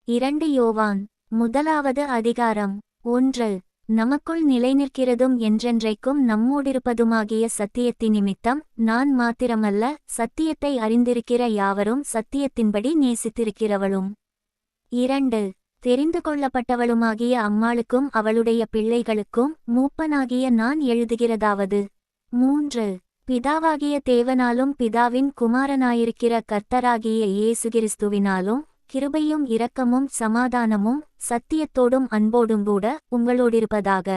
2 யோவான் முதலாவது அதிகாரம் 1. நமக்குள் நிலைநிற்கிறதும் என்றென்றைக்கும் நம்மோடிருப்பதுமாகிய சத்தியத்தின் நிமித்தம் நான் மாத்திரமல்ல, சத்தியத்தை அறிந்திருக்கிற யாவரும் சத்தியத்தின்படி நேசித்திருக்கிறவளும். 2. தெரிந்து கொள்ளப்பட்டவளுமாகிய அம்மாளுக்கும் அவளுடைய பிள்ளைகளுக்கும் மூப்பனாகிய நான் எழுதுகிறதாவது. 3. பிதாவாகிய தேவனாலும் பிதாவின் குமாரனாயிருக்கிற கர்த்தராகிய இயேசு கிறிஸ்துவினாலும் கிருபையும் இரக்கமும் சமாதானமும் சத்தியத்தோடும் அன்போடும் கூட உங்களோடிருப்பதாக.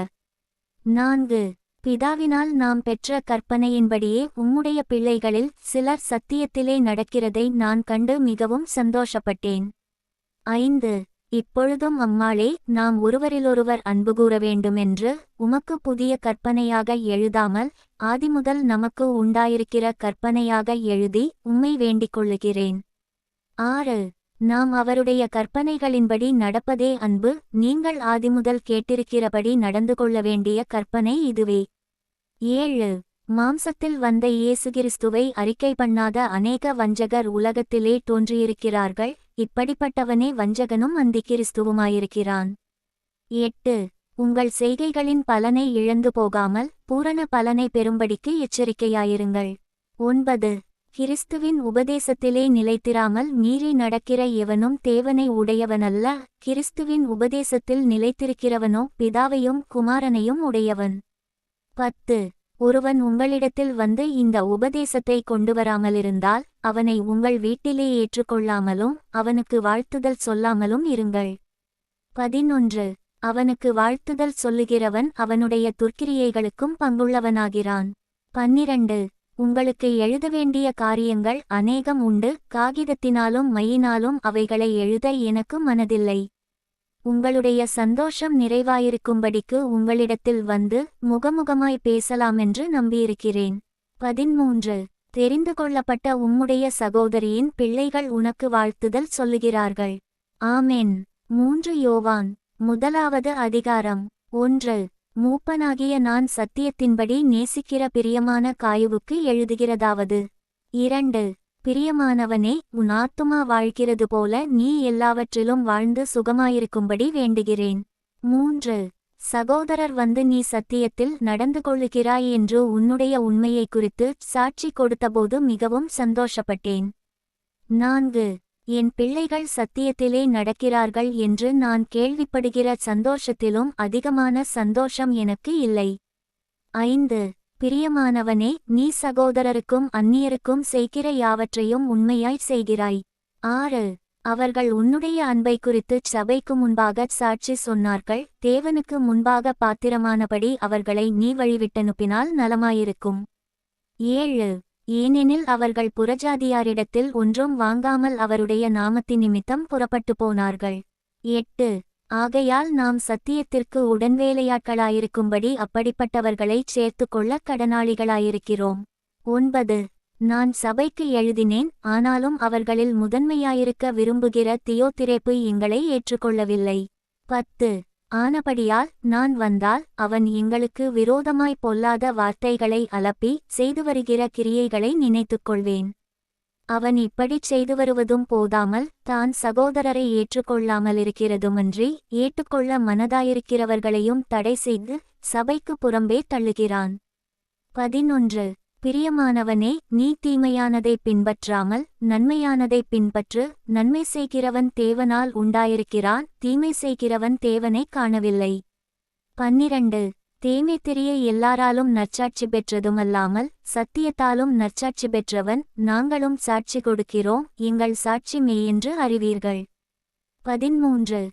4. பிதாவினால் நாம் பெற்ற கற்பனையின்படியே உம்முடைய பிள்ளைகளில் சிலர் சத்தியத்திலே நடக்கிறதை நான் கண்டு மிகவும் சந்தோஷப்பட்டேன். 5. இப்பொழுதும் அம்மாளே, நாம் ஒருவரிலொருவர் அன்பு கூற வேண்டுமென்று உமக்கு புதிய கற்பனையாக எழுதாமல் ஆதிமுதல் நமக்கு உண்டாயிருக்கிற கற்பனையாக எழுதி உம்மை வேண்டிக் கொள்ளுகிறேன். 6. நாம் அவருடைய கற்பனைகளின்படி நடப்பதே அன்பு. நீங்கள் ஆதிமுதல் கேட்டிருக்கிறபடி நடந்து கொள்ள வேண்டிய கற்பனை இதுவே. 7. மாம்சத்தில் வந்த இயேசு கிறிஸ்துவை அறிக்கை பண்ணாத அநேக வஞ்சகர் உலகத்திலே தோன்றியிருக்கிறார்கள். இப்படிப்பட்டவனே வஞ்சகனும் அந்திக்கிறிஸ்துவுமாயிருக்கிறான். 8. உங்கள் செய்கைகளின் பலனை இழந்து போகாமல் பூரண பலனை பெறும்படிக்கு எச்சரிக்கையாயிருங்கள். 9. கிறிஸ்துவின் உபதேசத்திலே நிலைத்திராமல் மீறி நடக்கிற எவனும் தேவனை உடையவனல்ல. கிறிஸ்துவின் உபதேசத்தில் நிலைத்திருக்கிறவனோ பிதாவையும் குமாரனையும் உடையவன். 10. ஒருவன் உங்களிடத்தில் வந்து இந்த உபதேசத்தை கொண்டுவராமலிருந்தால் அவனை உங்கள் வீட்டிலே ஏற்றுக்கொள்ளாமலும் அவனுக்கு வாழ்த்துதல் சொல்லாமலும் இருங்கள். 11. அவனுக்கு வாழ்த்துதல் சொல்லுகிறவன் அவனுடைய துர்க்கிரியைகளுக்கும் பங்குள்ளவனாகிறான். 12. உங்களுக்கு எழுத வேண்டிய காரியங்கள் அநேகம் உண்டு. காகிதத்தினாலும் மையினாலும் அவைகளை எழுத எனக்கு மனதில்லை. உங்களுடைய சந்தோஷம் நிறைவாயிருக்கும்படிக்கு உங்களிடத்தில் வந்து முகமுகமாய் பேசலாமென்று நம்பியிருக்கிறேன். 13. தெரிந்து கொள்ளப்பட்ட உம்முடைய சகோதரியின் பிள்ளைகள் உனக்கு வாழ்த்துதல் சொல்லுகிறார்கள். ஆமென். 3 யோவான் முதலாவது அதிகாரம் 1. மூப்பனாகிய நான் சத்தியத்தின்படி நேசிக்கிற பிரியமான காயுவுக்கு எழுதுகிறதாவது. 2. பிரியமானவனே, உன் ஆத்துமா வாழ்கிறது போல நீ எல்லாவற்றிலும் வாழ்ந்து சுகமாயிருக்கும்படி வேண்டுகிறேன். 3. சகோதரர் வந்து நீ சத்தியத்தில் நடந்து கொள்ளுகிறாய் என்று உன்னுடைய உண்மையை குறித்து சாட்சி கொடுத்தபோது மிகவும் சந்தோஷப்பட்டேன். 4. என் பிள்ளைகள் சத்தியத்திலே நடக்கிறார்கள் என்று நான் கேள்விப்படுகிற சந்தோஷத்திலும் அதிகமான சந்தோஷம் எனக்கு இல்லை. 5. பிரியமானவனே, நீ சகோதரருக்கும் அந்நியருக்கும் செய்கிற யாவற்றையும் உண்மையாய் செய்கிறாய். 6. அவர்கள் உன்னுடைய அன்பை குறித்து சபைக்கு முன்பாக சாட்சி சொன்னார்கள். தேவனுக்கு முன்பாக பாத்திரமானபடி அவர்களை நீ வழிவிட்டனுப்பினால் நலமாயிருக்கும். 7. ஏனெனில் அவர்கள் புறஜாதியாரிடத்தில் ஒன்றும் வாங்காமல் அவருடைய நாமத்தின் நிமித்தம் புறப்பட்டு போனார்கள். 8. ஆகையால் நாம் சத்தியத்திற்கு உடன்வேலையாட்களாயிருக்கும்படி அப்படிப்பட்டவர்களைச் சேர்த்துக்கொள்ள கடனாளிகளாயிருக்கிறோம். 9. நான் சபைக்கு எழுதினேன், ஆனாலும் அவர்களில் முதன்மையாயிருக்க விரும்புகிற தியோதிரேப்பு எங்களை ஏற்றுக்கொள்ளவில்லை. 10. ஆனபடியால் நான் வந்தால் அவன் எங்களுக்கு விரோதமாய் பொல்லாத வார்த்தைகளை அலப்பி செய்து வருகிற கிரியைகளை நினைத்துக்கொள்வேன். அவன் இப்படிச் செய்து வருவதும் போதாமல் தான் சகோதரரை ஏற்றுக்கொள்ளாமலிருக்கிறதுமன்றி ஏற்றுக்கொள்ள மனதாயிருக்கிறவர்களையும் தடை செய்து சபைக்கு புறம்பே தள்ளுகிறான். 11. பிரியமானவனே, நீ தீமையானதை பின்பற்றாமல் நன்மையானதை பின்பற்று. நன்மை செய்கிறவன் தேவனால் உண்டாயிருக்கிறான், தீமை செய்கிறவன் தேவனை காணவில்லை. 12. தேமை தெரிய எல்லாராலும் நற்சாட்சி பெற்றதுமல்லாமல் சத்தியத்தாலும் நற்சாட்சி பெற்றவன் நாங்களும் சாட்சி கொடுக்கிறோம். எங்கள் சாட்சி மெய்யென்று அறிவீர்கள். 13.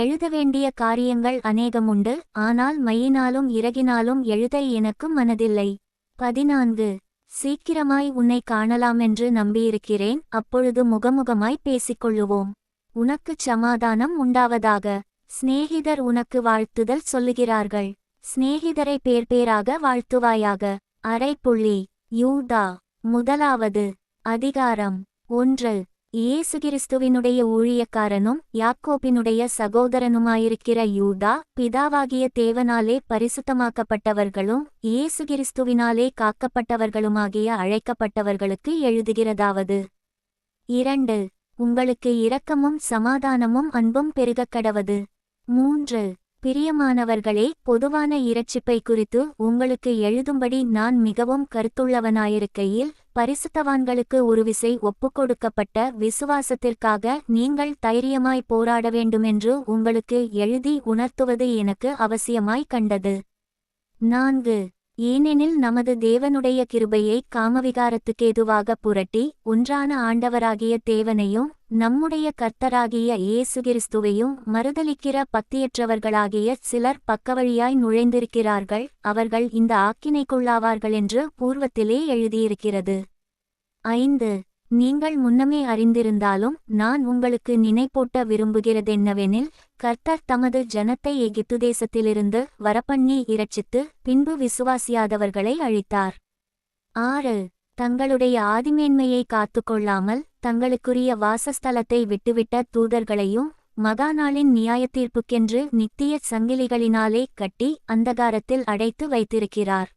எழுத வேண்டிய காரியங்கள் அநேகமுண்டு, ஆனால் மையினாலும் இறகினாலும் எழுத எனக்கு மனதில்லை. 14. சீக்கிரமாய் உன்னை காணலாமென்று நம்பியிருக்கிறேன். அப்பொழுது முகமுகமாய் பேசிக்கொள்ளுவோம். உனக்குச் சமாதானம் உண்டாவதாக. சிநேகிதர் உனக்கு வாழ்த்துதல் சொல்லுகிறார்கள். சிநேகிதரை பேர் பேராக வாழ்த்துவாயாக. அரைப்புள்ளி. யூதா முதலாவது அதிகாரம் 1. இயேசு கிறிஸ்துவினுடைய ஊழியக்காரனும் யாக்கோபினுடைய சகோதரனுமாயிருக்கிற யூதா, பிதாவாகிய தேவனாலே பரிசுத்தமாக்கப்பட்டவர்களும் இயேசு கிறிஸ்துவினாலே காக்கப்பட்டவர்களுமாகிய அழைக்கப்பட்டவர்களுக்கு எழுதுகிறதாவது. 2. உங்களுக்கு இரக்கமும் சமாதானமும் அன்பும் பெருகக்கடவது. 3. பிரியமானவர்களே, பொதுவான இரட்சிப்பை குறித்து உங்களுக்கு எழுதும்படி நான் மிகவும் கருத்துள்ளவனாயிருக்கையில், பரிசுத்தவான்களுக்கு ஒருவிசை ஒப்புக்கொடுக்கப்பட்ட விசுவாசத்திற்காக நீங்கள் தைரியமாய் போராட வேண்டுமென்று உங்களுக்கு எழுதி உணர்த்துவது எனக்கு அவசியமாய் கண்டது. 4. ஏனெனில் நமது தேவனுடைய கிருபையை காமவிகாரத்துக்கேதுவாக புரட்டி, ஒன்றான ஆண்டவராகிய தேவனையும் நம்முடைய கர்த்தராகிய இயேசு கிறிஸ்துவையும் மறுதலிக்கிற பக்தியற்றவர்களாகிய சிலர் பக்கவழியாய் நுழைந்திருக்கிறார்கள், அவர்கள் இந்த ஆக்கினைக்குள்ளாவார்களென்று பூர்வத்திலே எழுதியிருக்கிறது. 5. நீங்கள் முன்னமே அறிந்திருந்தாலும் நான் உங்களுக்கு நினைப்பூட்ட விரும்புகிறதென்னவெனில், கர்த்தர் தமது ஜனத்தை எகிப்து தேசத்திலிருந்து வரப்பண்ணி இரட்சித்து பின்பு விசுவாசியாதவர்களை அழித்தார். 6. தங்களுடைய ஆதிமேன்மையை காத்துக்கொள்ளாமல் தங்களுக்குரிய வாசஸ்தலத்தை விட்டுவிட்ட தூதர்களையும் மகாநாளின் நியாயத்தீர்ப்புக்கென்று நித்திய சங்கிலிகளினாலே கட்டி அந்தகாரத்தில் அடைத்து வைத்திருக்கிறார்.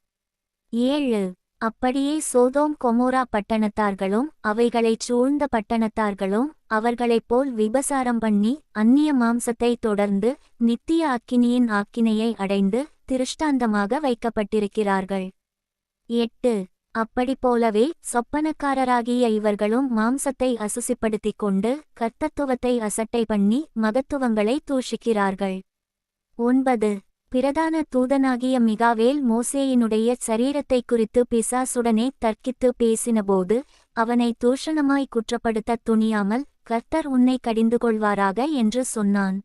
7. அப்படியே சோதோம் கொமோரா பட்டணத்தார்களும் அவைகளைச் சூழ்ந்த பட்டணத்தார்களும் அவர்களைப் போல் விபசாரம் பண்ணி அந்நிய மாம்சத்தை தொடர்ந்து நித்திய அக்கினியின் ஆக்கினையை அடைந்து திருஷ்டாந்தமாக வைக்கப்பட்டிருக்கிறார்கள். 8. அப்படிப்போலவே சொப்பனக்காரராகிய இவர்களும் மாம்சத்தை அசுசிப்படுத்திக் கொண்டு கர்த்தத்துவத்தை அசட்டை பண்ணி மகத்துவங்களை தூஷிக்கிறார்கள். 9. பிரதான தூதனாகிய மிகாவேல் மோசேயினுடைய சரீரத்தை குறித்து பிசாசுடனே தர்க்கித்து பேசினபோது அவனை தூஷணமாய் குற்றப்படுத்த துணியாமல், கர்த்தர் உன்னை கடிந்து கொள்வாராக என்று சொன்னான்.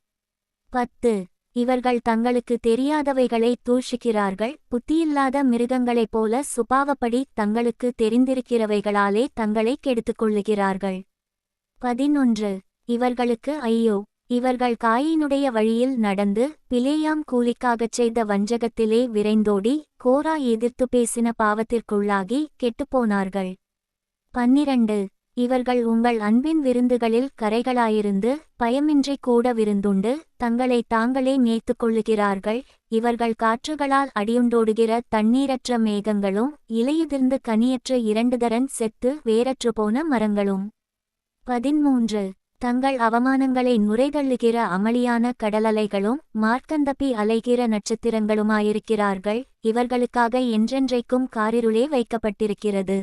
10. இவர்கள் தங்களுக்கு தெரியாதவைகளை தூஷிக்கிறார்கள், புத்தியில்லாத மிருகங்களைப் போல சுபாவப்படி தங்களுக்கு தெரிந்திருக்கிறவைகளாலே தங்களை கெடுத்துக்கொள்ளுகிறார்கள். 11. இவர்களுக்கு ஐயோ, இவர்கள் காயினுடைய வழியில் நடந்து பிலேயாம் கூலிக்காகச் செய்த வஞ்சகத்திலே விரைந்தோடி கோரா எதிர்த்து பேசின பாவத்திற்குள்ளாகி கெட்டுப்போனார்கள். 12. இவர்கள் உங்கள் அன்பின் விருந்துகளில் கரைகளாயிருந்து பயமின்றி கூட விருந்துண்டு தங்களை தாங்களே மேய்த்துக்கொள்ளுகிறார்கள், இவர்கள் காற்றுகளால் அடியுண்டோடுகிற தண்ணீரற்ற மேகங்களும் இலையுதிர்ந்து கனியற்ற 2 தரன் செத்து வேரற்று போன மரங்களும். 13. தங்கள் அவமானங்களை நுரைதள்ளுகிற அமளியான கடலலைகளும் மார்க்கந்தப்பி அலைகிற நட்சத்திரங்களுமாயிருக்கிறார்கள், இவர்களுக்காக என்றென்றைக்கும் காரிருளே வைக்கப்பட்டிருக்கிறது.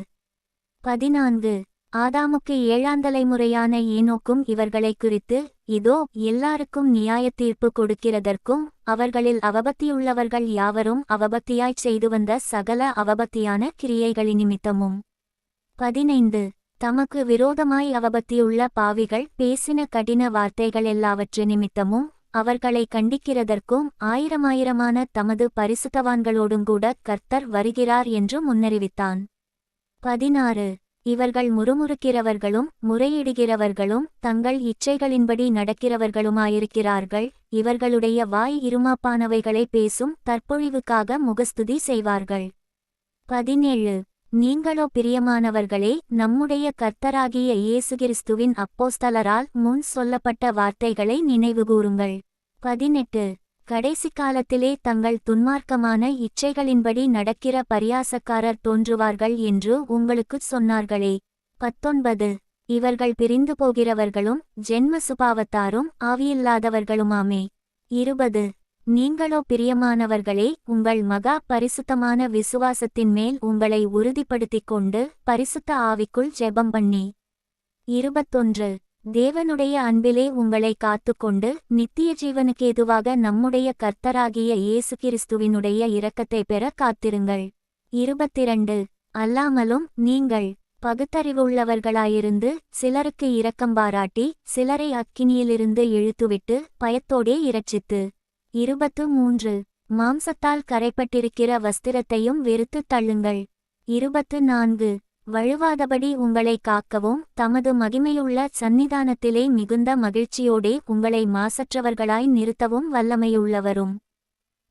14. ஆதாமுக்கு 7ஆம் தலைமுறையான ஏனோக்கும் இவர்களைக் குறித்து, இதோ எல்லாருக்கும் நியாயத்தீர்ப்பு கொடுக்கிறதற்கும் அவர்களில் அவபக்தியுள்ளவர்கள் யாவரும் அவபக்தியாய்ச் செய்து வந்த சகல அவபக்தியான கிரியைகளினிமித்தமும். 15. தமக்கு விரோதமாய் அவபக்தியுள்ள பாவிகள் பேசின கடின வார்த்தைகளெல்லாவற்று நிமித்தமும் அவர்களை கண்டிக்கிறதற்கும் ஆயிரமாயிரமான தமது பரிசுத்தவான்களோடுங்கூட கர்த்தர் வருகிறார் என்று முன்னறிவித்தான். 16. இவர்கள் முறுமுறுக்கிறவர்களும் முறையிடுகிறவர்களும் தங்கள் இச்சைகளின்படி நடக்கிறவர்களுமாயிருக்கிறார்கள், இவர்களுடைய வாய் இருமாப்பானவைகளை பேசும் தற்பொழிவுக்காக முகஸ்துதி செய்வார்கள். 17. நீங்களோ பிரியமானவர்களே, நம்முடைய கர்த்தராகிய இயேசு கிறிஸ்துவின் அப்போஸ்தலரால் முன் சொல்லப்பட்ட வார்த்தைகளை நினைவுகூருங்கள். 18. கடைசி காலத்திலே தங்கள் துன்மார்க்கமான இச்சைகளின்படி நடக்கிற பரியாசக்காரர் தோன்றுவார்கள் என்று உங்களுக்குச் சொன்னார்களே. 19. இவர்கள் பிரிந்து போகிறவர்களும் ஜென்ம சுபாவத்தாரும் ஆவியில்லாதவர்களுமாமே. 20. நீங்களோ பிரியமானவர்களே, உங்கள் மகா பரிசுத்தமான விசுவாசத்தின் மேல் உங்களை உறுதிப்படுத்திக் கொண்டு பரிசுத்த ஆவிக்குள் ஜெபம் பண்ணி. 21. தேவனுடைய அன்பிலே உங்களை காத்துக்கொண்டு நித்திய ஜீவனுக்கேதுவாக நம்முடைய கர்த்தராகிய இயேசு கிறிஸ்துவினுடைய இரக்கத்தை பெற காத்திருங்கள். 22. அல்லாமலும் நீங்கள் பகுத்தறிவுள்ளவர்களாயிருந்து சிலருக்கு இரக்கம் பாராட்டி சிலரை அக்கினியிலிருந்து இழுத்துவிட்டு பயத்தோடே இரட்சித்து. 23. மாம்சத்தால் கரைப்பட்டிருக்கிற வஸ்திரத்தையும் வெறுத்துத் தள்ளுங்கள். 24. வழுவாதபடி உங்களை காக்கவும் தமது மகிமையுள்ள சந்நிதானத்திலே மிகுந்த மகிழ்ச்சியோடே உங்களை மாசற்றவர்களாய் நிறுத்தவும் வல்லமையுள்ளவரும்.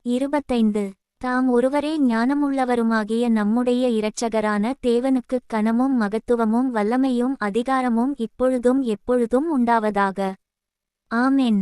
25. தாம் ஒருவரே ஞானமுள்ளவருமாகிய நம்முடைய இரட்சகரான தேவனுக்குக் கனமும் மகத்துவமும் வல்லமையும் அதிகாரமும் இப்பொழுதும் எப்பொழுதும் உண்டாவதாக. ஆமென்.